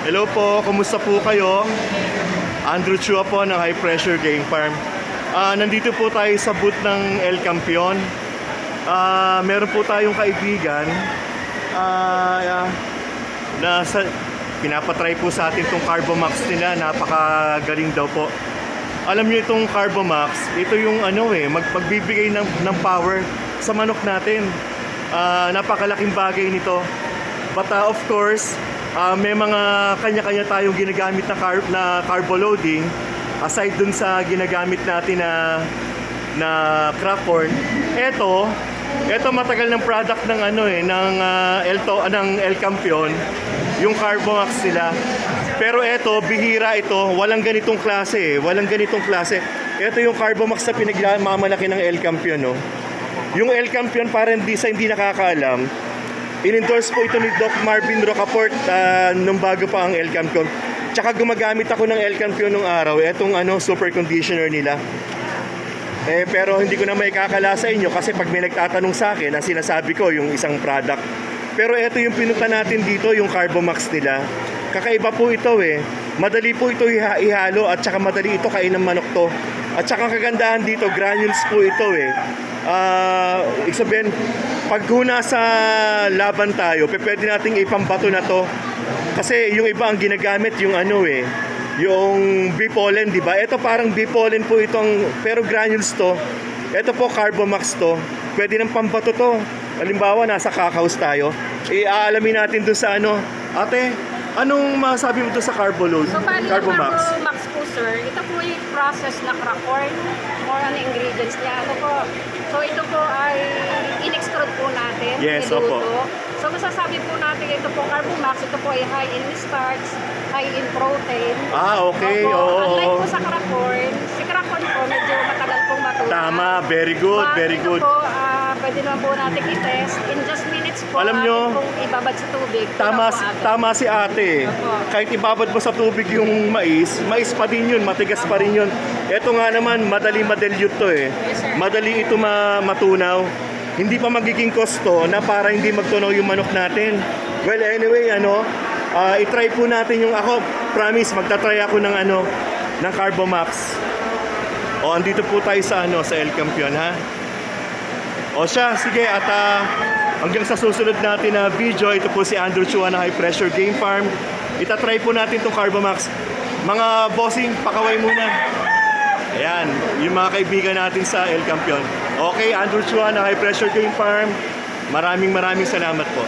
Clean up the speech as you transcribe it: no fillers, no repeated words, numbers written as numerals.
Hello po, kumusta po kayo? Andrew Chua po ng High Pressure Game Farm. Nandito po tayo sa booth ng El Campeon. Meron po tayong kaibigan na pinapatry po sa atin itong Carbomax nila. Napakagaling daw po. Alam niyo itong Carbomax, ito yung magbibigay ng power sa manok natin. Napakalaking bagay nito. But of course, may mga kanya-kanya tayong ginagamit na carbo loading aside dun sa ginagamit natin na crop corn. Ito matagal ng product ng ng El Campeon, yung Carbomax nila. Pero ito, bihira ito, walang ganitong klase, Ito yung Carbomax na pinagmamalaki ng El Campeon, no. Yung El Campeon, para hindi nakakaalam, in-endorse po ito ni Doc Marvin Rocaport nung bago pa ang El Campeon. Tsaka gumagamit ako ng El Campeon nung araw, etong super conditioner nila. Pero hindi ko na may kakala sa inyo kasi pag may nagtatanong sa akin, ang sinasabi ko yung isang product. Pero ito yung pinunta natin dito, yung Carbomax nila. Kakaiba po ito Madali po ito ihalo at saka madali ito kain ng manok to. At saka kagandahan dito, granules po ito Ibig sabihin, pag nasa laban tayo, pwede nating ipambato na to. Kasi yung iba ang ginagamit yung yung bee pollen, di ba? Ito parang bee pollen po itong, pero granules to. Ito po Carbomax to. Pwede ng pambato to. Halimbawa, nasa cockhouse tayo. Aalamin natin dun sa Ate, anong masabi mo dun sa Carbomax? So, bali yung Carbomax po, sir, ito po yung process na crop corn. More on the ingredients niya. So, ito po ay in-extrude po natin. Yes, opo. So, masasabi po natin ito po Carbomax. Ito po ay high in starch, high in protein. Okay. Unlike po sa crop corn, si crop corn po medyo matagal pong matuwa. Tama, very good. Ito po, pwede naman po natin i-test. In just minutes po, alam nyo, kung ibabad sa tubig. Tama si ate. Kahit ibabad mo sa tubig yung mais pa din yun, matigas pa rin yun. Ito nga naman, madali-dilute to Yes, sir. Madali ito matunaw. Hindi pa magiging kosto na para hindi magtunaw yung manok natin. Well, anyway, i-try po natin yung promise, magta-try ako ng Carbomax. Andito po tayo sa El Campeon, ha? Sige, at hanggang sa susunod natin na video, ito po si Andrew Chua na High Pressure Game Farm. Itatry po natin itong Carbomax. Mga bossing, pakaway muna. Ayan, yung mga kaibigan natin sa El Campeon. Okay, Andrew Chua na High Pressure Game Farm. Maraming salamat po.